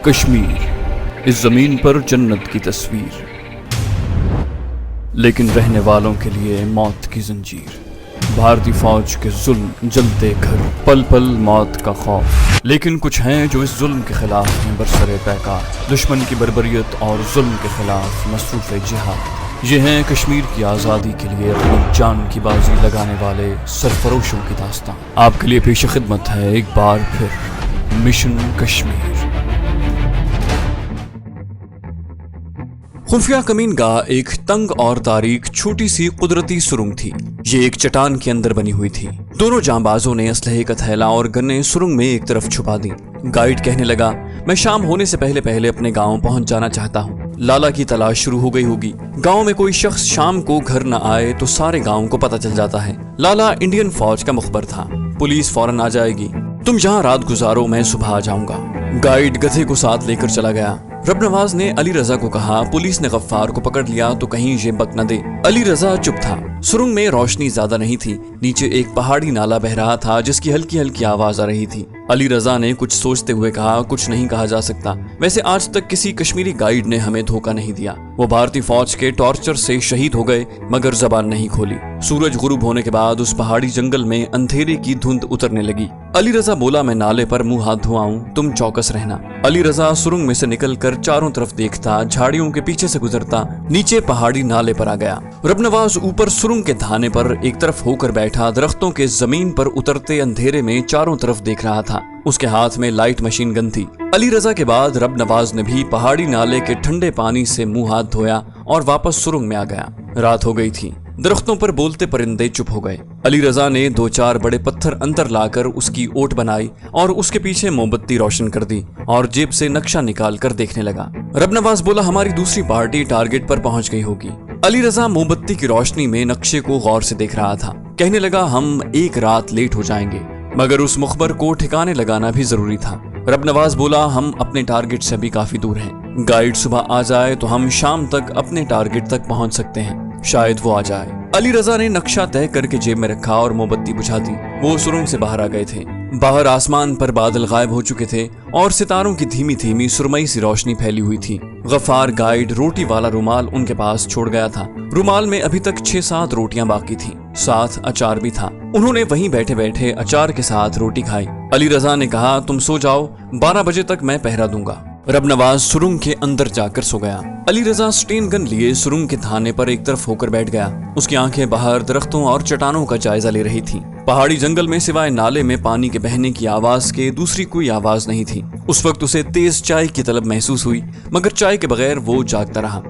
कश्मीर इस जमीन पर जन्नत की तस्वीर, लेकिन रहने वालों के लिए मौत की जंजीर। भारतीय फौज के जुल्म, जलते घर, पल पल मौत का खौफ। लेकिन कुछ हैं जो इस जुल्म के खिलाफ हैं बरसरे पैकार, दुश्मन की बर्बरियत और जुल्म के खिलाफ मसरूफ़ जिहाद। ये हैं कश्मीर की आज़ादी के लिए अपनी जान की बाजी लगाने वाले सरफरोशों की दास्तान। आपके लिए पेश खिदमत है एक बार फिर मिशन कश्मीर। खुफिया कमीनगाह एक तंग और तारीक छोटी सी कुदरती सुरंग थी। ये एक चट्टान के अंदर बनी हुई थी। दोनों जांबाजों ने असलहे का थैला और गन्ने सुरंग में एक तरफ छुपा दी। गाइड कहने लगा, मैं शाम होने से पहले पहले अपने गांव पहुंच जाना चाहता हूं। लाला की तलाश शुरू हो गई होगी। गांव में कोई शख्स शाम को घर न आए तो सारे गांव को पता चल जाता है। लाला इंडियन फौज का मुखबर था। पुलिस फौरन आ जाएगी। तुम जहां रात गुजारो, मैं सुबह आ जाऊंगा। गाइड गधे को साथ लेकर चला गया। रब नवाज ने अली रजा को कहा, पुलिस ने गफ्फार को पकड़ लिया तो कहीं ये बक न दे। अली रजा चुप था। सुरंग में रोशनी ज्यादा नहीं थी। नीचे एक पहाड़ी नाला बह रहा था जिसकी हल्की हल्की आवाज आ रही थी। अली रजा ने कुछ सोचते हुए कहा, कुछ नहीं कहा जा सकता। वैसे आज तक किसी कश्मीरी गाइड ने हमें धोखा नहीं दिया। वो भारतीय फौज के टॉर्चर से शहीद हो गए मगर जबान नहीं खोली। सूरज गुरूब होने के बाद उस पहाड़ी जंगल में अंधेरे की धुंध उतरने लगी। अली रजा बोला, मैं नाले पर मुंह हाथ धोआऊं, तुम चौकस रहना। अली रजा सुरंग में से निकलकर चारों तरफ देखता, झाड़ियों के पीछे से गुजरता, नीचे पहाड़ी नाले पर आ गया। रब नवाज ऊपर सुरंग के धाने पर एक तरफ होकर बैठा दरख्तों के जमीन पर उतरते अंधेरे में चारों तरफ देख रहा था। उसके हाथ में लाइट मशीन गन थी। अली रजा के बाद रब नवाज ने भी पहाड़ी नाले के ठंडे पानी से मुंह हाथ धोया और वापस सुरंग में आ गया। रात हो गई थी। दरख्तों पर बोलते परिंदे चुप हो गए। अली रजा ने 2-4 बड़े पत्थर अंदर लाकर उसकी ओट बनाई और उसके पीछे मोमबत्ती रोशन कर दी और जेब से नक्शा निकाल कर देखने लगा। रब नवाज बोला, हमारी दूसरी पार्टी टारगेट पर पहुंच गई होगी। अली रजा मोमबत्ती की रोशनी में नक्शे को गौर से देख रहा था। कहने लगा, हम एक रात लेट हो जाएंगे, मगर उस मुखबर को ठिकाने लगाना भी जरूरी था। रब नवाज बोला, हम अपने टारगेट से भी काफी दूर हैं। गाइड सुबह आ जाए तो हम शाम तक अपने टारगेट तक पहुंच सकते हैं। शायद वो आ जाए। अली रजा ने नक्शा तय करके जेब में रखा और मोमबत्ती बुझा दी। वो सुरंग से बाहर आ गए थे। बाहर आसमान पर बादल गायब हो चुके थे और सितारों की धीमी धीमी सुरमई सी रोशनी फैली हुई थी। गफ्फार गाइड रोटी वाला रुमाल उनके पास छोड़ गया था। रुमाल में अभी तक 6-7 रोटियां बाकी थी। साथ अचार भी था। उन्होंने वहीं बैठे बैठे अचार के साथ रोटी खाई। अली रजा ने कहा, तुम सो जाओ, 12 बजे तक मैं पहरा दूंगा। रब नवाज सुरंग के अंदर जाकर सो गया। अली रजा स्टेन गन लिए सुरंग के थाने पर एक तरफ होकर बैठ गया। उसकी आंखें बाहर दरख्तों और चट्टानों का जायजा ले रही थी। पहाड़ी जंगल में सिवाय नाले में पानी के बहने की आवाज के दूसरी कोई आवाज नहीं थी। उस वक्त उसे तेज चाय की तलब महसूस हुई, मगर चाय के बगैर वो जागता रहा।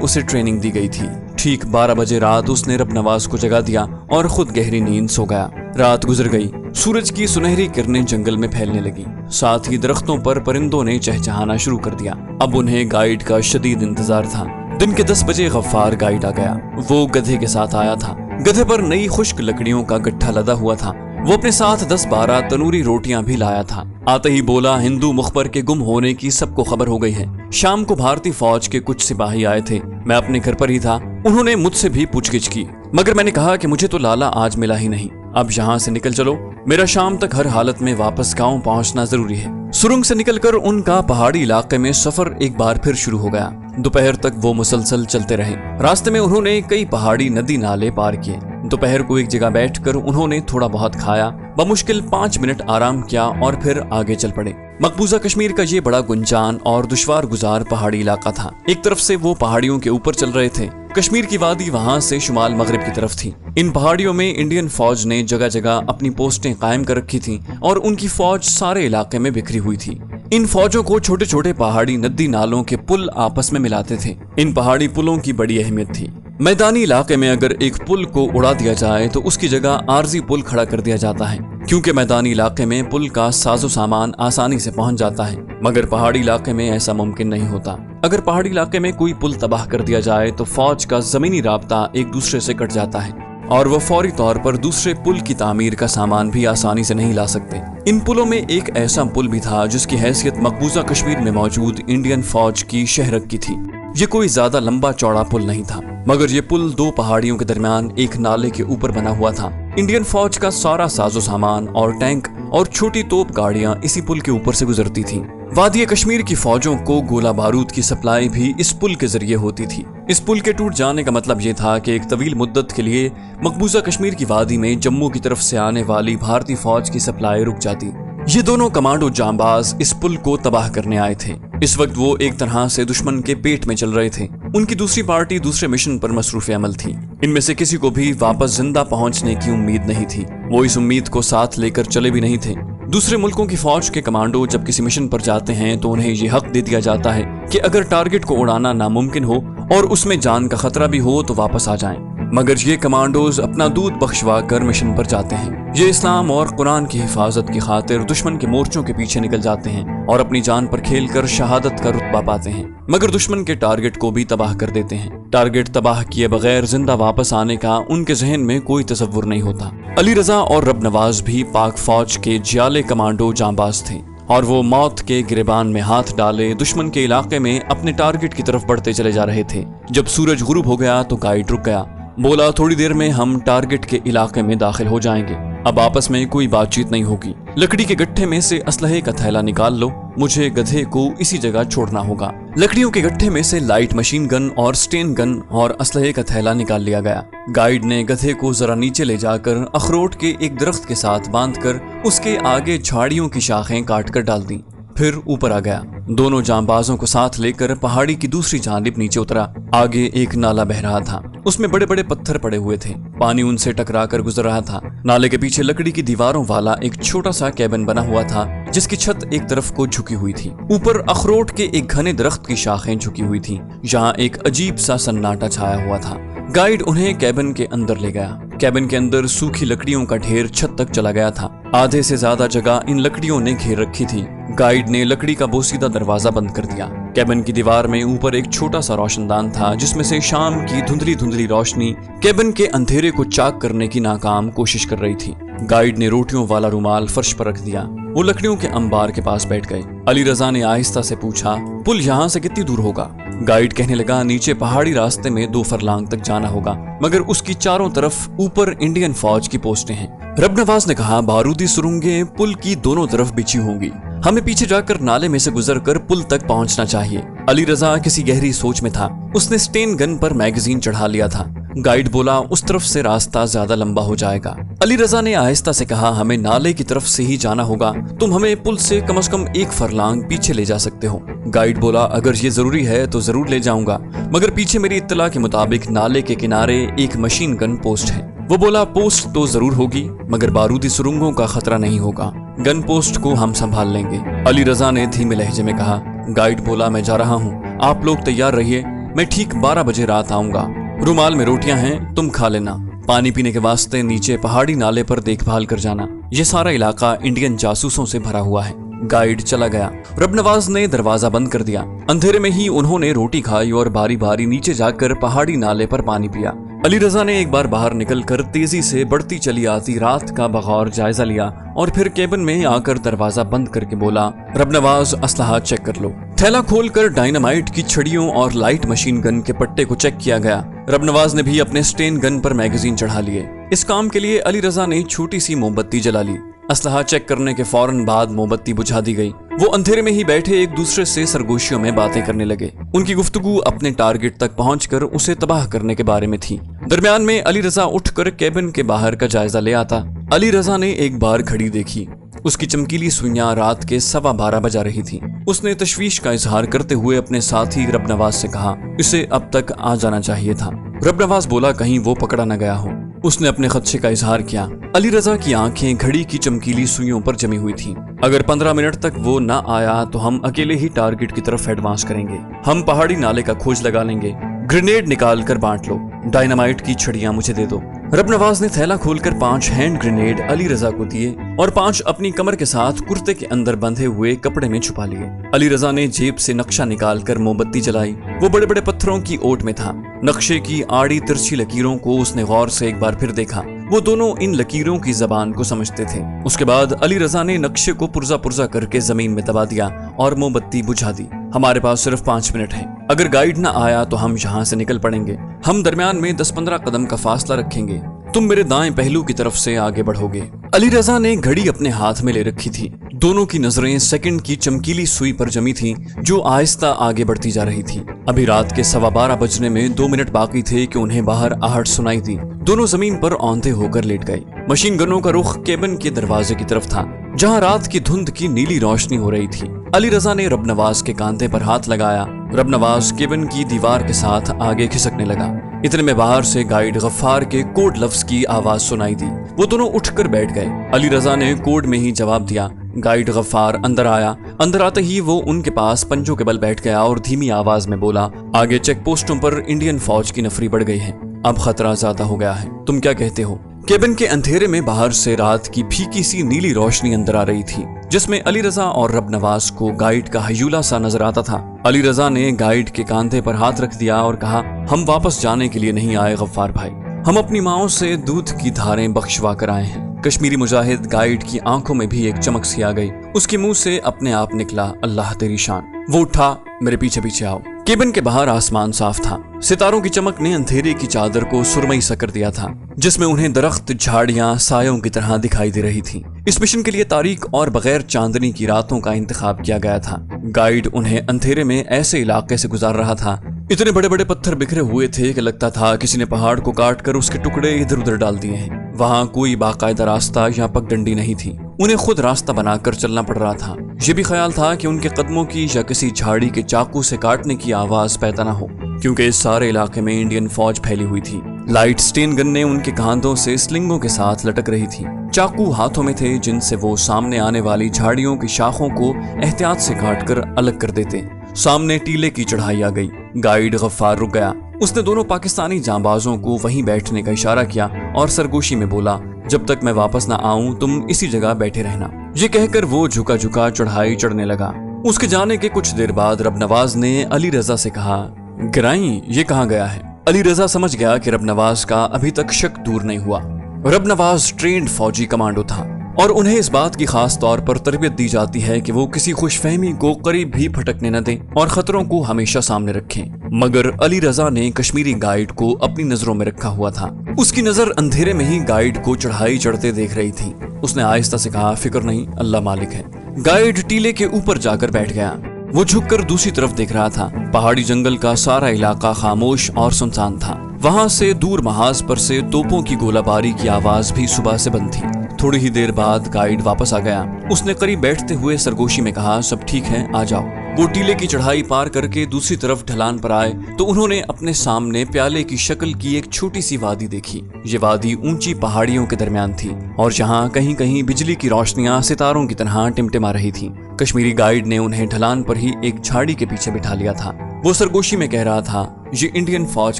उसे ट्रेनिंग दी गई थी। ठीक 12 बजे रात उसने रब नवाज को जगा दिया और खुद गहरी नींद सो गया। रात गुजर गई। सूरज की सुनहरी किरणें जंगल में फैलने लगी। साथ ही दरख्तों पर परिंदों ने चहचहाना शुरू कर दिया। अब उन्हें गाइड का शदीद इंतजार था। दिन के 10 बजे गफ्फार गाइड आ गया। वो गधे के साथ आया था। गधे पर नई खुश्क लकड़ियों का गट्ठा लदा हुआ था। वो अपने साथ 10-12 तनूरी रोटियां भी लाया था। आते ही बोला, हिंदू मुखबर के गुम होने की सबको खबर हो गई है। शाम को भारतीय फौज के कुछ सिपाही आए थे। मैं अपने घर पर ही था। उन्होंने मुझसे भी पूछगिछ की, मगर मैंने कहा कि मुझे तो लाला आज मिला ही नहीं। अब यहाँ से निकल चलो। मेरा शाम तक हर हालत में वापस गांव पहुंचना जरूरी है। सुरंग से निकलकर उनका पहाड़ी इलाके में सफर एक बार फिर शुरू हो गया। दोपहर तक वो मुसलसल चलते रहे। रास्ते में उन्होंने कई पहाड़ी नदी नाले पार किए। दोपहर को एक जगह बैठकर उन्होंने थोड़ा बहुत खाया, बमुश्किल 5 मिनट आराम किया और फिर आगे चल पड़े। मकबूजा कश्मीर का ये बड़ा गुंजान और दुश्वार गुजार पहाड़ी इलाका था। एक तरफ से वो पहाड़ियों के ऊपर चल रहे थे। कश्मीर की वादी वहां से शुमाल मगरिब की तरफ थी। इन पहाड़ियों में इंडियन फौज ने जगह जगह अपनी पोस्टें कायम कर रखी थी और उनकी फौज सारे इलाके में बिखरी हुई थी। इन फौजों को छोटे छोटे पहाड़ी नदी नालों के पुल आपस में मिलाते थे। इन पहाड़ी पुलों की बड़ी अहमियत थी। मैदानी इलाके में अगर एक पुल को उड़ा दिया जाए तो उसकी जगह आरजी पुल खड़ा कर दिया जाता है, क्योंकि मैदानी इलाके में पुल का साजो सामान आसानी से पहुंच जाता है, मगर पहाड़ी इलाके में ऐसा मुमकिन नहीं होता। अगर पहाड़ी इलाके में कोई पुल तबाह कर दिया जाए तो फौज का जमीनी राब्ता एक दूसरे से कट जाता है और वो फौरी तौर पर दूसरे पुल की तामीर का सामान भी आसानी से नहीं ला सकते। इन पुलों में एक ऐसा पुल भी था जिसकी हैसियत मकबूजा कश्मीर में मौजूद इंडियन फौज की शहरक की थी। ये कोई ज्यादा लंबा चौड़ा पुल नहीं था, मगर ये पुल 2 पहाड़ियों के दरमियान एक नाले के ऊपर बना हुआ था। इंडियन फौज का सारा साजो सामान और टैंक और छोटी तोप गाड़ियां इसी पुल के ऊपर से गुजरती थीं। वादी कश्मीर की फौजों को गोला बारूद की सप्लाई भी इस पुल के जरिए होती थी। इस पुल के टूट जाने का मतलब ये था कि एक तवील मुद्दत के लिए मकबूजा कश्मीर की वादी में जम्मू की तरफ से आने वाली भारतीय फौज की सप्लाई रुक जाती। ये दोनों कमांडो जांबाज इस पुल को तबाह करने आए थे। इस वक्त वो एक तरह से दुश्मन के पेट में चल रहे थे। उनकी दूसरी पार्टी दूसरे मिशन पर मसरूफ अमल थी। इनमें से किसी को भी वापस जिंदा पहुंचने की उम्मीद नहीं थी। वो इस उम्मीद को साथ लेकर चले भी नहीं थे। दूसरे मुल्कों की फौज के कमांडो जब किसी मिशन पर जाते हैं तो उन्हें ये हक दे दिया जाता है कि अगर टारगेट को उड़ाना नामुमकिन हो और उसमें जान का खतरा भी हो तो वापस आ जाएं। मगर ये कमांडोज अपना दूध बख्शवा कर मिशन पर जाते हैं। ये इस्लाम और कुरान की हिफाजत की खातिर दुश्मन के मोर्चों के पीछे निकल जाते हैं और अपनी जान पर खेलकर शहादत का रुतबा पाते हैं, मगर दुश्मन के टारगेट को भी तबाह कर देते हैं। टारगेट तबाह किए बगैर जिंदा वापस आने का उनके जहन में कोई तसव्वुर नहीं होता। अली रजा और रब नवाज भी पाक फौज के जियाले कमांडो जांबाज थे और वो मौत के गिरबान में हाथ डाले दुश्मन के इलाके में अपने टारगेट की तरफ बढ़ते चले जा रहे थे। जब सूरज गुरूब हो गया तो गाइड रुक गया। बोला, थोड़ी देर में हम टारगेट के इलाके में दाखिल हो जाएंगे। अब आपस में कोई बातचीत नहीं होगी। लकड़ी के गट्ठे में से असलहे का थैला निकाल लो, मुझे गधे को इसी जगह छोड़ना होगा। लकड़ियों के गट्ठे में से लाइट मशीन गन और स्टेन गन और असलहे का थैला निकाल लिया गया। गाइड ने गधे को जरा नीचे ले जाकर अखरोट के एक दरख्त के साथ बांधकर उसके आगे झाड़ियों की शाखें काट कर डाल दी। फिर ऊपर आ गया। दोनों जांबाजों को साथ लेकर पहाड़ी की दूसरी जानिब नीचे उतरा। आगे एक नाला बह रहा था। उसमें बड़े बड़े पत्थर पड़े हुए थे। पानी उनसे टकरा कर गुजर रहा था। नाले के पीछे लकड़ी की दीवारों वाला एक छोटा सा कैबिन बना हुआ था जिसकी छत एक तरफ को झुकी हुई थी। ऊपर अखरोट के एक घने दरख्त की शाखें झुकी हुई थी जहाँ एक अजीब सा सन्नाटा छाया हुआ था। गाइड उन्हें कैबिन के अंदर ले गया। कैबिन के अंदर सूखी लकड़ियों का ढेर छत तक चला गया था। आधे से ज्यादा जगह इन लकड़ियों ने घेर रखी थी। गाइड ने लकड़ी का बोसीदा दरवाजा बंद कर दिया। कैबिन की दीवार में ऊपर एक छोटा सा रोशनदान था जिसमें से शाम की धुंधली धुंधली रोशनी कैबिन के अंधेरे को चाक करने की नाकाम कोशिश कर रही थी। गाइड ने रोटियों वाला रुमाल फर्श पर रख दिया। वो लकड़ियों के अंबार के पास बैठ गए। अली रजा ने आहिस्ता से पूछा, पुल यहाँ से कितनी दूर होगा? गाइड कहने लगा, नीचे पहाड़ी रास्ते में 2 फरलांग तक जाना होगा, मगर उसकी चारों तरफ ऊपर इंडियन फौज की पोस्टें हैं। रब नवाज ने कहा, बारूदी सुरंगें पुल की दोनों तरफ बिछी होंगी। हमें पीछे जाकर नाले में से गुजरकर पुल तक पहुंचना चाहिए। अली रजा किसी गहरी सोच में था। उसने स्टेन गन पर मैगजीन चढ़ा लिया था। गाइड बोला, उस तरफ से रास्ता ज्यादा लंबा हो जाएगा। अली रजा ने आहिस्ता से कहा, हमें नाले की तरफ से ही जाना होगा। तुम हमें पुल से कम 1 फरलांग पीछे ले जा सकते हो। गाइड बोला, अगर ये जरूरी है तो जरूर ले जाऊंगा, मगर पीछे मेरी इत्तला के मुताबिक नाले के किनारे एक मशीन गन पोस्ट है। वो बोला, पोस्ट तो जरूर होगी मगर बारूदी सुरंगों का खतरा नहीं होगा। गन पोस्ट को हम संभाल लेंगे। अली रजा ने धीमे लहजे में कहा। गाइड बोला, मैं जा रहा हूँ, आप लोग तैयार रहिए, मैं ठीक 12 बजे रात आऊंगा। रुमाल में रोटियां हैं, तुम खा लेना। पानी पीने के वास्ते नीचे पहाड़ी नाले पर देखभाल कर जाना। ये सारा इलाका इंडियन जासूसों से भरा हुआ है। गाइड चला गया। रब नवाज ने दरवाजा बंद कर दिया। अंधेरे में ही उन्होंने रोटी खाई और बारी बारी नीचे जाकर पहाड़ी नाले पर पानी पिया। अली रजा ने एक बार बाहर निकलकर तेजी से बढ़ती चली आती रात का बगौर जायजा लिया और फिर केबिन में आकर दरवाजा बंद करके बोला, रब नवाज, असलहा चेक कर लो। थैला खोलकर डायनामाइट की छड़ियों और लाइट मशीन गन के पट्टे को चेक किया गया। रब नवाज ने भी अपने स्टेन गन पर मैगजीन चढ़ा लिए। इस काम के लिए अली रजा ने छोटी सी मोमबत्ती जला ली। असलहा चेक करने के फौरन बाद मोमबत्ती बुझा दी गई। वो अंधेरे में ही बैठे एक दूसरे से सरगोशियों में बातें करने लगे। उनकी गुफ्तगू अपने टारगेट तक पहुंचकर उसे तबाह करने के बारे में थी। दरमियान में अली रजा उठकर कैबिन के बाहर का जायजा ले आता। अली रजा ने एक बार घड़ी देखी। उसकी चमकीली सुइयां रात के 12:15 बजा रही थी। उसने तशवीश का इजहार करते हुए अपने साथी रब नवाज से कहा, इसे अब तक आ जाना चाहिए था। रब नवाज बोला, कहीं वो पकड़ा न गया हो। उसने अपने खदशे का इजहार किया। अली रजा की आंखें घड़ी की चमकीली सुइयों पर जमी हुई थीं। अगर 15 मिनट तक वो न आया तो हम अकेले ही टारगेट की तरफ एडवांस करेंगे। हम पहाड़ी नाले का खोज लगा लेंगे। ग्रेनेड निकाल कर बांट लो। डायनामाइट की छड़ियां मुझे दे दो। रब नवाज ने थैला खोलकर 5 हैंड ग्रेनेड अली रजा को दिए और 5 अपनी कमर के साथ कुर्ते के अंदर बंधे हुए कपड़े में छुपा लिए। अली रजा ने जेब से नक्शा निकालकर मोमबत्ती जलाई। वो बड़े बड़े पत्थरों की ओट में था। नक्शे की आड़ी तिरछी लकीरों को उसने गौर से एक बार फिर देखा। वो दोनों इन लकीरों की जबान को समझते थे। उसके बाद अली रजा ने नक्शे को पुर्जा पुर्जा करके जमीन में दबा दिया और मोमबत्ती बुझा दी। हमारे पास सिर्फ 5 मिनट है। अगर गाइड न आया तो हम यहाँ से निकल पड़ेंगे। हम दरमियान में 10-15 कदम का फासला रखेंगे। तुम मेरे दाएं पहलू की तरफ से आगे बढ़ोगे। अली रजा ने घड़ी अपने हाथ में ले रखी थी। दोनों की नजरें सेकंड की चमकीली सुई पर जमी थीं, जो आहिस्ता आगे बढ़ती जा रही थी। अभी रात के 12:15 बजने में 2 मिनट बाकी थे कि उन्हें बाहर आहट सुनाई दी। दोनों जमीन पर औंधे होकर लेट गए। मशीन गनों का रुख केबिन के दरवाजे की तरफ था, जहां रात की धुंध की नीली रोशनी हो रही थी। अली रजा ने रबनवाज के कांधे पर हाथ लगाया। रबनवाज केबिन की दीवार के साथ आगे खिसकने लगा। इतने में बाहर से गाइड गफ्फार के कोड लफ्ज की आवाज सुनाई दी। वो दोनों उठकर बैठ गए। अली रजा ने कोड में ही जवाब दिया। गाइड गफ्फार अंदर आया। अंदर आते ही वो उनके पास पंजों के बल बैठ गया और धीमी आवाज में बोला, आगे चेक पोस्टों पर इंडियन फौज की नफरी बढ़ गई है। अब खतरा ज्यादा हो गया है। तुम क्या कहते हो? केबिन के अंधेरे में बाहर से रात की फीकी सी नीली रोशनी अंदर आ रही थी, जिसमें अली रजा और रबनवाज को गाइड का हयूला सा नजर आता था। अली रजा ने गाइड के कांधे पर हाथ रख दिया और कहा, हम वापस जाने के लिए नहीं आए गफ्फार भाई, हम अपनी माओं से दूध की धारें बख्शवा कर आए हैं। कश्मीरी मुजाहिद गाइड की आंखों में भी एक चमक सी आ गई। उसके मुंह से अपने आप निकला, अल्लाह तेरी शान। वो उठा, मेरे पीछे पीछे आओ। केबिन के बाहर आसमान साफ था। सितारों की चमक ने अंधेरे की चादर को सुरमई सा कर दिया था, जिसमें उन्हें दरख्त झाड़ियां सायों की तरह दिखाई दे रही थी। इस मिशन के लिए तारीख और बगैर चांदनी की रातों का इंतखाब किया गया था। गाइड उन्हें अंधेरे में ऐसे इलाके से गुजार रहा था, इतने बड़े बड़े पत्थर बिखरे हुए थे कि लगता था किसी ने पहाड़ को काट कर उसके टुकड़े इधर उधर डाल दिए हैं। वहाँ कोई बाकायदा रास्ता या पगडंडी नहीं थी। उन्हें खुद रास्ता बनाकर चलना पड़ रहा था। ये भी ख्याल था कि उनके कदमों की या किसी झाड़ी के चाकू से काटने की आवाज पैदा न हो, क्योंकि इस सारे इलाके में इंडियन फौज फैली हुई थी। लाइट स्टेन गन्ने उनके कांधों से स्लिंगों के साथ लटक रही थी। चाकू हाथों में थे, जिनसे वो सामने आने वाली झाड़ियों की शाखों को एहतियात से काटकर अलग कर देते। सामने टीले की चढ़ाई आ गई। गाइड गफ्फार रुक गया। उसने दोनों पाकिस्तानी जांबाजों को वहीं बैठने का इशारा किया और सरगोशी में बोला, जब तक मैं वापस ना आऊं तुम इसी जगह बैठे रहना। ये कहकर वो झुका झुका चढ़ाई चढ़ने लगा। उसके जाने के कुछ देर बाद रबनवाज ने अली रजा से कहा, गिराई ये कहाँ गया है? अली रजा समझ गया कि रबनवाज का अभी तक शक दूर नहीं हुआ। रबनवाज ट्रेंड फौजी कमांडो था और उन्हें इस बात की खास तौर पर तरबियत दी जाती है कि वो किसी खुशफहमी को करीब भी फटकने न दें और खतरों को हमेशा सामने रखें। मगर अली रजा ने कश्मीरी गाइड को अपनी नजरों में रखा हुआ था। उसकी नजर अंधेरे में ही गाइड को चढ़ाई चढ़ते देख रही थी। उसने आहिस्ता से कहा, फिक्र नहीं, अल्लाह मालिक है। गाइड टीले के ऊपर जाकर बैठ गया। वो झुककर दूसरी तरफ देख रहा था। पहाड़ी जंगल का सारा इलाका खामोश और सुनसान था। वहां से दूर महाज पर से तोपों की गोलाबारी की आवाज भी सुबह से बंद थी। थोड़ी ही देर बाद गाइड वापस आ गया। उसने करीब बैठते हुए सरगोशी में कहा, सब ठीक है, आ जाओ। वो टीले की चढ़ाई पार करके दूसरी तरफ ढलान पर आए तो उन्होंने अपने सामने प्याले की शक्ल की एक छोटी सी वादी देखी। ये वादी ऊंची पहाड़ियों के दरमियान थी और जहाँ कहीं कहीं बिजली की रोशनियां सितारों की तरह टिमटिमा रही थी। कश्मीरी गाइड ने उन्हें ढलान पर ही एक झाड़ी के पीछे बिठा लिया था। वो सरगोशी में कह रहा था, ये इंडियन फौज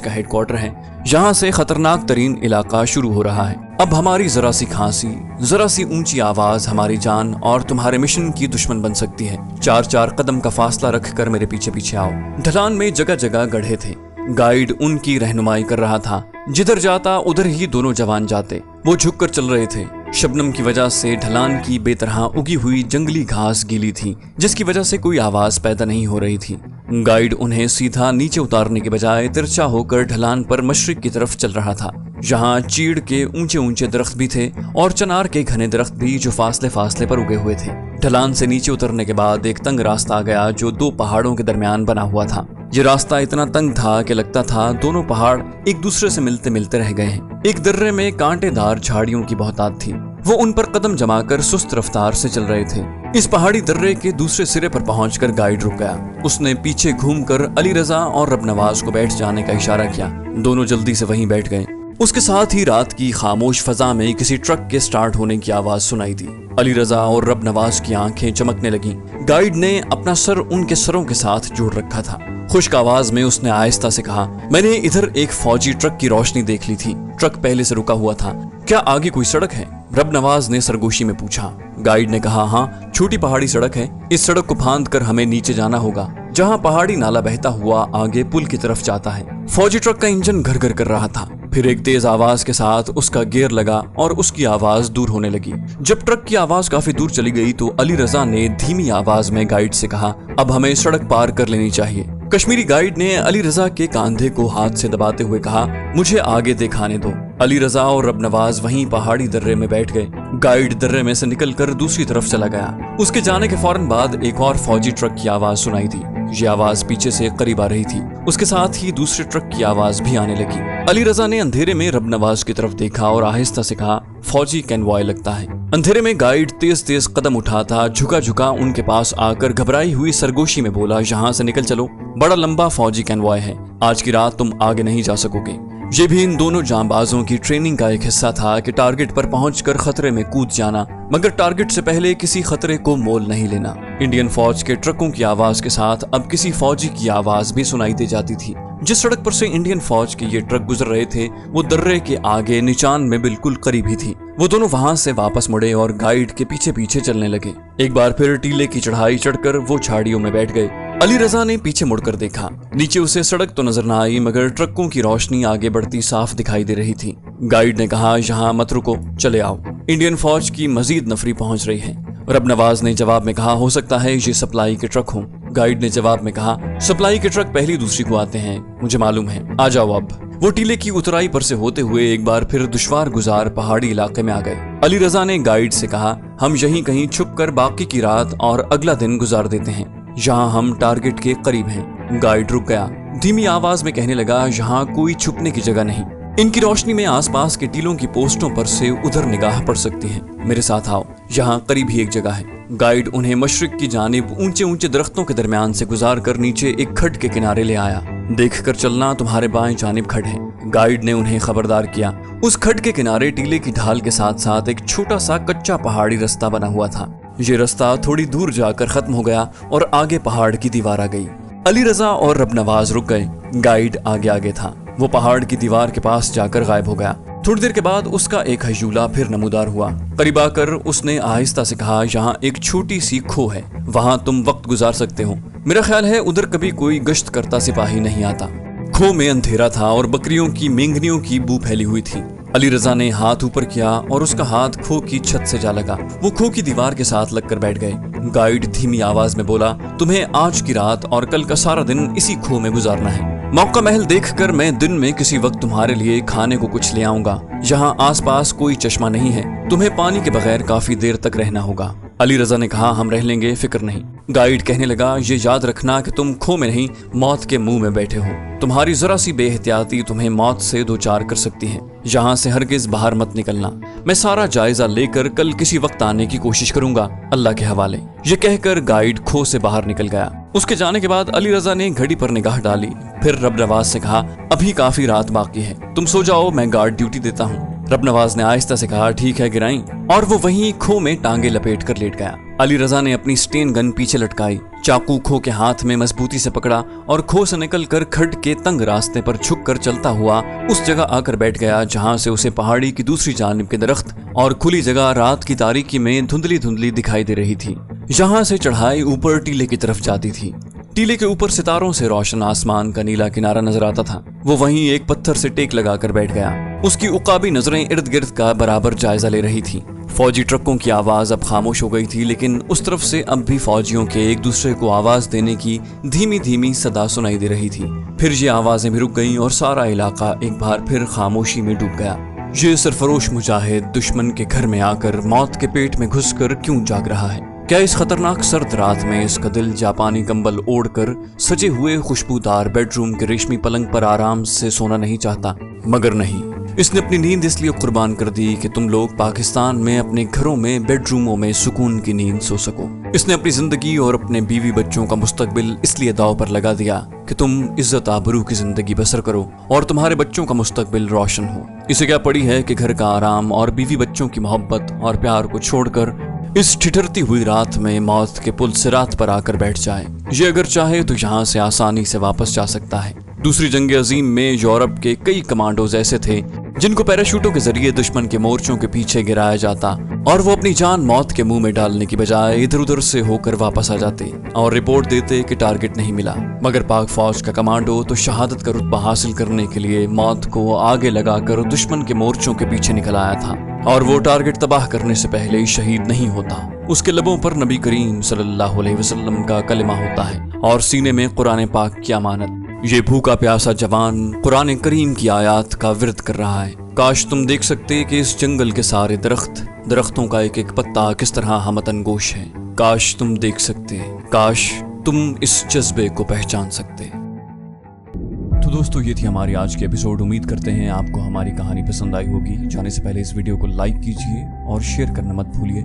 का हेडक्वार्टर है। यहाँ से खतरनाक तरीन इलाका शुरू हो रहा है। अब हमारी जरा सी खांसी, जरा सी ऊंची आवाज हमारी जान और तुम्हारे मिशन की दुश्मन बन सकती है। 4-4 कदम का फासला रखकर मेरे पीछे पीछे आओ। ढलान में जगह जगह गड्ढे थे। गाइड उनकी रहनुमाई कर रहा था। जिधर जाता उधर ही दोनों जवान जाते। वो झुककर चल रहे थे। शबनम की वजह से ढलान की बेतरह उगी हुई जंगली घास गीली थी, जिसकी वजह से कोई आवाज पैदा नहीं हो रही थी। गाइड उन्हें सीधा नीचे उतारने के बजाय तिरछा होकर ढलान पर मशरिक की तरफ चल रहा था। यहाँ चीड़ के ऊंचे ऊंचे दरख्त भी थे और चनार के घने दरख्त भी, जो फासले फासले पर उगे हुए थे। ढलान से नीचे उतरने के बाद एक तंग रास्ता आ गया जो 2 पहाड़ों के दरमियान बना हुआ था। ये रास्ता इतना तंग था कि लगता था दोनों पहाड़ एक दूसरे से मिलते मिलते रह गए हैं। एक दर्रे में कांटेदार झाड़ियों की बहुतात थी। वो उन पर कदम जमाकर सुस्त रफ्तार से चल रहे थे। इस पहाड़ी दर्रे के दूसरे सिरे पर पहुंचकर गाइड रुक गया। उसने पीछे घूमकर अली रजा और रबनवाज को बैठ जाने का इशारा किया। दोनों जल्दी से वहीं बैठ गए। उसके साथ ही रात की खामोश फजा में किसी ट्रक के स्टार्ट होने की आवाज सुनाई दी। अली रजा और रबनवाज की आंखें चमकने लगीं। गाइड ने अपना सर उनके सरों के साथ जोड़ रखा था। खुश्क आवाज में उसने आहिस्ता से कहा, मैंने इधर एक फौजी ट्रक की रोशनी देख ली थी। ट्रक पहले से रुका हुआ था। क्या आगे कोई सड़क है? रबनवाज ने सरगोशी में पूछा। गाइड ने कहा, हाँ, छोटी पहाड़ी सड़क है। इस सड़क को फांद कर हमें नीचे जाना होगा, जहाँ पहाड़ी नाला बहता हुआ आगे पुल की तरफ जाता है। फौजी ट्रक का इंजन घर घर कर रहा था। फिर एक तेज आवाज के साथ उसका गियर लगा और उसकी आवाज दूर होने लगी। जब ट्रक की आवाज काफी दूर चली गई तो अली रजा ने धीमी आवाज में गाइड से कहा, अब हमें सड़क पार कर लेनी चाहिए। कश्मीरी गाइड ने अली रजा के कंधे को हाथ से दबाते हुए कहा, मुझे आगे दिखाने दो। अली रजा और रब नवाज वहीं पहाड़ी दर्रे में बैठ गए। गाइड दर्रे में से निकलकर दूसरी तरफ चला गया। उसके जाने के फौरन बाद एक और फौजी ट्रक की आवाज सुनाई दी। ये आवाज पीछे से करीब आ रही थी। उसके साथ ही दूसरे ट्रक की आवाज भी आने लगी। अली रजा ने अंधेरे में रब नवाज की तरफ देखा और आहिस्ता से कहा, फौजी कन्वॉय लगता है। अंधेरे में गाइड तेज तेज कदम उठाता झुका झुका उनके पास आकर घबराई हुई सरगोशी में बोला, यहाँ से निकल चलो, बड़ा लंबा फौजी कन्वॉय है, आज की रात तुम आगे नहीं जा सकोगे। ये भी इन दोनों जांबाजों की ट्रेनिंग का एक हिस्सा था कि टारगेट पर पहुंचकर खतरे में कूद जाना, मगर टारगेट से पहले किसी खतरे को मोल नहीं लेना। इंडियन फौज के ट्रकों की आवाज के साथ अब किसी फौजी की आवाज भी सुनाई दे जाती थी। जिस सड़क पर से इंडियन फौज के ये ट्रक गुजर रहे थे वो दर्रे के आगे निचान में बिल्कुल करीब ही थी। वो दोनों वहां से वापस मुड़े और गाइड के पीछे पीछे चलने लगे। एक बार फिर टीले की चढ़ाई चढ़कर वो झाड़ियों में बैठ गए। अली रजा ने पीछे मुड़कर देखा। नीचे उसे सड़क तो नजर न आई, मगर ट्रकों की रोशनी आगे बढ़ती साफ दिखाई दे रही थी। गाइड ने कहा, यहाँ मत रुको, चले आओ, इंडियन फौज की मजीद नफरी पहुंच रही है। रब नवाज ने जवाब में कहा, हो सकता है ये सप्लाई के ट्रक हों। गाइड ने जवाब में कहा, सप्लाई के ट्रक पहली दूसरी को आते हैं, मुझे मालूम है, आ जाओ अब। वो टीले की उतराई पर से होते हुए एक बार फिर दुश्वार गुजार पहाड़ी इलाके में आ गए। अली रजा ने गाइड से कहा, हम यहीं कहीं छुप कर बाकी की रात और अगला दिन गुजार देते हैं, यहाँ हम टारगेट के करीब हैं। गाइड रुक गया। धीमी आवाज में कहने लगा, यहाँ कोई छुपने की जगह नहीं। इनकी रोशनी में आसपास के टीलों की पोस्टों पर से उधर निगाह पड़ सकती है। मेरे साथ आओ, यहाँ करीब ही एक जगह है। गाइड उन्हें मशरिक की जानिब ऊंचे ऊंचे दरख्तों के दरमियान से गुजार कर नीचे एक खड्ड के किनारे ले आया। देख कर चलना, तुम्हारे बाएं जानिब खड्ड है। गाइड ने उन्हें खबरदार किया। उस खड्ड के किनारे टीले की ढाल के साथ साथ एक छोटा सा कच्चा पहाड़ी रास्ता बना हुआ था। ये रास्ता थोड़ी दूर जाकर खत्म हो गया और आगे पहाड़ की दीवार आ गई। अली रजा और रब नवाज रुक गए। गाइड आगे आगे था। वो पहाड़ की दीवार के पास जाकर गायब हो गया। थोड़ी देर के बाद उसका एक हजूला फिर नमूदार हुआ। करीब आकर उसने आहिस्ता से कहा, यहाँ एक छोटी सी खो है, वहाँ तुम वक्त गुजार सकते हो। मेरा ख्याल है उधर कभी कोई गश्त करता सिपाही नहीं आता। खो में अंधेरा था और बकरियों की मेंगनियों की बू फैली हुई थी। अली रजा ने हाथ ऊपर किया और उसका हाथ खो की छत से जा लगा। वो खो की दीवार के साथ लगकर बैठ गए। गाइड धीमी आवाज में बोला, तुम्हें आज की रात और कल का सारा दिन इसी खो में गुजारना है। मौका महल देखकर मैं दिन में किसी वक्त तुम्हारे लिए खाने को कुछ ले आऊंगा। यहाँ आसपास कोई चश्मा नहीं है, तुम्हें पानी के बगैर काफी देर तक रहना होगा। अली रजा ने कहा, हम रह लेंगे, फिक्र नहीं। गाइड कहने लगा, ये याद रखना कि तुम खो में नहीं मौत के मुंह में बैठे हो। तुम्हारी जरा सी बेहतियाती तुम्हें मौत से दो चार कर सकती है। यहाँ से हरगिज बाहर मत निकलना। मैं सारा जायजा लेकर कल किसी वक्त आने की कोशिश करूंगा, अल्लाह के हवाले। ये कहकर गाइड खो से बाहर निकल गया। उसके जाने के बाद अली रजा ने घड़ी पर निगाह डाली, फिर रब नवाज से कहा, अभी काफी रात बाकी है, तुम सो जाओ, मैं गार्ड ड्यूटी देता हूँ। रब नवाज ने आहिस्ता से कहा, ठीक है गिराई, और वो वहीं खो में टांगे लपेट कर लेट गया। अली रजा ने अपनी स्टेन गन पीछे लटकाई, चाकू खो के हाथ में मजबूती से पकड़ा और खो से निकलकर खड्ड के तंग रास्ते पर झुककर चलता हुआ उस जगह आकर बैठ गया जहां से उसे पहाड़ी की दूसरी जानिब के दरख्त और खुली जगह रात की तारीकी में धुंधली धुंधली दिखाई दे रही थी। यहाँ से चढ़ाई ऊपर टीले की तरफ जाती थी। टीले के ऊपर सितारों से रोशन आसमान का नीला किनारा नजर आता था। वो वहीं एक पत्थर से टेक लगाकर बैठ गया। उसकी उकाबी नजरें इर्द गिर्द का बराबर जायजा ले रही थी। फौजी ट्रकों की आवाज अब खामोश हो गई थी, लेकिन उस तरफ से अब भी फौजियों के एक दूसरे को आवाज देने की धीमी धीमी सदा सुनाई दे रही थी। फिर ये आवाजें भी रुक गईं और सारा इलाका एक बार फिर खामोशी में डूब गया। ये सरफरोश मुजाहिद दुश्मन के घर में आकर मौत के पेट में घुसकर क्यों जाग रहा है? क्या इस खतरनाक सर्द रात में इसका दिल जापानी कंबल ओढ़कर सजे हुए खुशबूदार बेडरूम के रेशमी पलंग पर आराम से सोना नहीं चाहता? मगर नहीं, इसने अपनी नींद इसलिए कुर्बान कर दी कि तुम लोग पाकिस्तान में अपने घरों में बेडरूमों में सुकून की नींद सो सको। इसने अपनी जिंदगी और अपने बीवी बच्चों का मुस्तकबिल इसलिए दांव पर लगा दिया कि तुम इज्जत आबरू की जिंदगी बसर करो और तुम्हारे बच्चों का मुस्तकबिल रोशन हो। इसे क्या पड़ी है कि घर का आराम और बीवी बच्चों की मोहब्बत और प्यार को छोड़कर इस ठिठुरती हुई रात में मौत के पुल सिरात पर आकर बैठ जाए। ये अगर चाहे तो यहाँ से आसानी से वापस जा सकता है। दूसरी जंग अजीम में यूरोप के कई कमांडोज ऐसे थे जिनको पैराशूटों के जरिए दुश्मन के मोर्चों के पीछे गिराया जाता और वो अपनी जान मौत के मुंह में डालने की बजाय इधर उधर से होकर वापस आ जाते और रिपोर्ट देते कि टारगेट नहीं मिला। मगर पाक फौज का कमांडो तो शहादत का रुतबा हासिल करने के लिए मौत को आगे लगाकर दुश्मन के मोर्चों के पीछे निकल आया था और वो टारगेट तबाह करने से पहले ही शहीद नहीं होता। उसके लबों पर नबी करीम सल्लल्लाहु अलैहि वसल्लम का कलिमा होता है और सीने में कुरान पाक की अमानत। ये भूखा प्यासा जवान कुरान करीम की आयत का विरद कर रहा है। काश तुम देख सकते कि इस जंगल के सारे दरख्तों का एक एक पत्ता किस तरह हमतन गोश है। काश तुम देख सकते, काश तुम इस जज्बे को पहचान सकते। तो दोस्तों, ये थी हमारी आज की एपिसोड। उम्मीद करते हैं आपको हमारी कहानी पसंद आई होगी। जाने से पहले इस वीडियो को लाइक कीजिए और शेयर करना मत भूलिए।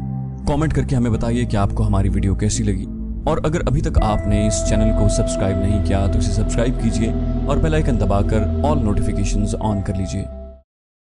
कमेंट करके हमें बताइए कि आपको हमारी वीडियो कैसी लगी। और अगर अभी तक आपने इस चैनल को सब्सक्राइब नहीं किया तो इसे सब्सक्राइब कीजिए और बेल आइकन दबाकर ऑल नोटिफिकेशंस ऑन कर लीजिए।